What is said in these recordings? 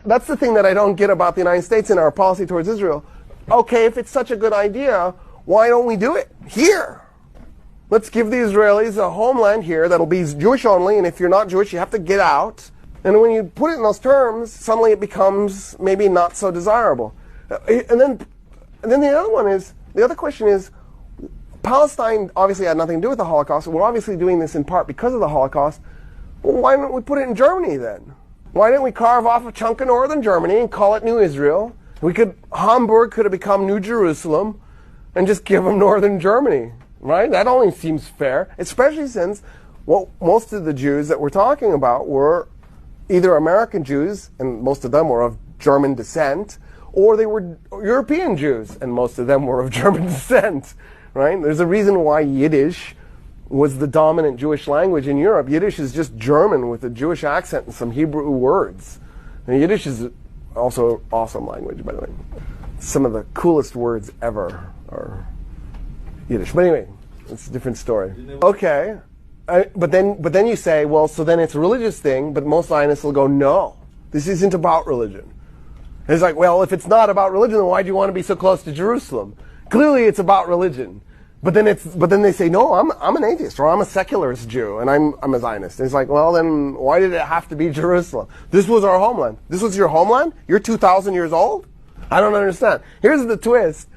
That's the thing that I don't get about the United States and our policy towards Israel. Okay, if it's such a good idea, why don't we do it here? Let's give the Israelis a homeland here that'll be Jewish only, and if you're not Jewish, you have to get out. And when you put it in those terms, suddenly it becomes maybe not so desirable. And then the other question is, Palestine obviously had nothing to do with the Holocaust. We're obviously doing this in part because of the Holocaust. Well, why don't we put it in Germany then? Why didn't we carve off a chunk of northern Germany and call it New Israel? Hamburg could have become New Jerusalem and just give them northern Germany, right? That only seems fair, especially since most of the Jews that we're talking about were either American Jews, and most of them were of German descent, or they were European Jews, and most of them were of German descent, right? There's a reason why Yiddish was the dominant Jewish language in Europe. Yiddish is just German with a Jewish accent and some Hebrew words. And Yiddish is also an awesome language, by the way. Some of the coolest words ever are Yiddish. But anyway, it's a different story. Okay. But then you say, well, so then it's a religious thing, but most Zionists will go, no, this isn't about religion. And it's like, well, if it's not about religion, then why do you want to be so close to Jerusalem? Clearly it's about religion. But then they say, no, I'm an atheist, or I'm a secularist Jew, and I'm a Zionist. And it's like, well, then why did it have to be Jerusalem? This was our homeland. This was your homeland? You're 2,000 years old? I don't understand. Here's the twist.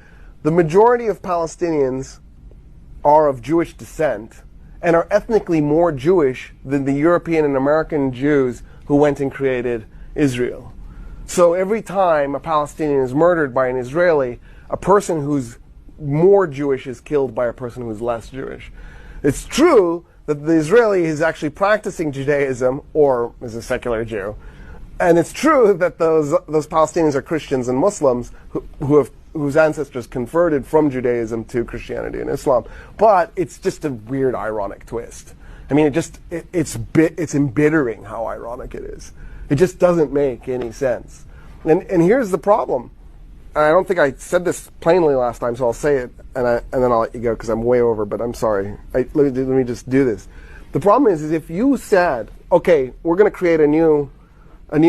The majority of Palestinians are of Jewish descent and are ethnically more Jewish than the European and American Jews who went and created Israel. So every time a Palestinian is murdered by an Israeli, a person who's more Jewish is killed by a person who's less Jewish. It's true that the Israeli is actually practicing Judaism or is a secular Jew. And it's true that those Palestinians are Christians and Muslims whose ancestors converted from Judaism to Christianity and Islam. But it's just a weird, ironic twist. I mean, it's embittering how ironic it is. It just doesn't make any sense. And here's the problem. I don't think I said this plainly last time, so I'll say it, and then I'll let you go because I'm way over. But I'm sorry. Let me just do this. The problem is if you said, okay, we're going to create a new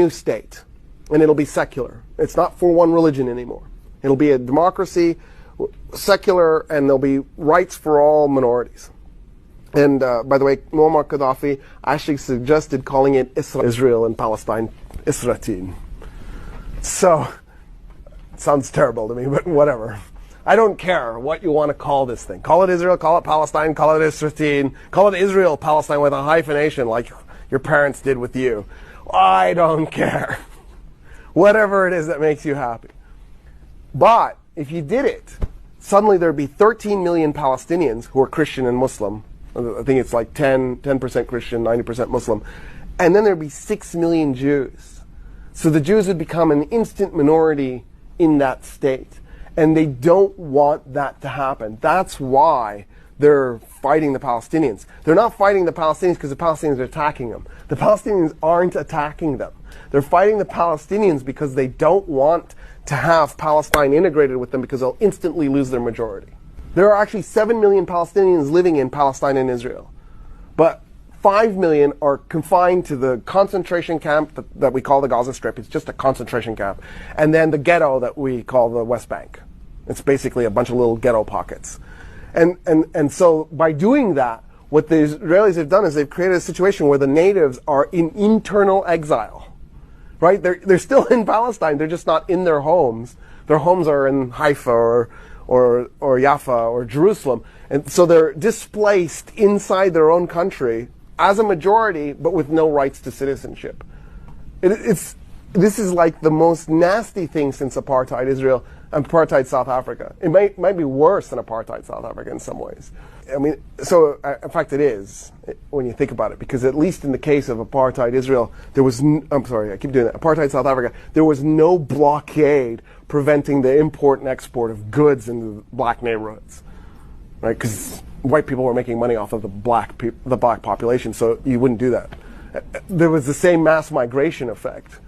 state, and it'll be secular. It's not for one religion anymore. It'll be a democracy, secular, and there'll be rights for all minorities. And by the way, Muammar Gaddafi actually suggested calling it Israel and Palestine, Isra'il. So. Sounds terrible to me, but whatever. I don't care what you want to call this thing. Call it Israel, call it Palestine, call it Israel, call it Israel, Palestine with a hyphenation like your parents did with you. I don't care. Whatever it is that makes you happy. But if you did it, suddenly there'd be 13 million Palestinians who are Christian and Muslim. I think it's like 10% Christian, 90% Muslim. And then there'd be 6 million Jews. So the Jews would become an instant minority in that state. And they don't want that to happen. That's why they're fighting the Palestinians. They're not fighting the Palestinians because the Palestinians are attacking them. The Palestinians aren't attacking them. They're fighting the Palestinians because they don't want to have Palestine integrated with them because they'll instantly lose their majority. There are actually 7 million Palestinians living in Palestine and Israel. But 5 million are confined to the concentration camp that we call the Gaza Strip. It's just a concentration camp. And then the ghetto that we call the West Bank. It's basically a bunch of little ghetto pockets. And so by doing that, what the Israelis have done is they've created a situation where the natives are in internal exile. Right? They're still in Palestine. They're just not in their homes. Their homes are in Haifa or Jaffa or Jerusalem. And so they're displaced inside their own country as a majority, but with no rights to citizenship. This is like the most nasty thing since apartheid Israel and apartheid South Africa. It might be worse than apartheid South Africa in some ways. I mean, so in fact it is when you think about it, because at least in the case of apartheid Israel, apartheid South Africa, there was no blockade preventing the import and export of goods into black neighborhoods, right? Because white people were making money off of the black population, so you wouldn't do that. There was the same mass migration effect.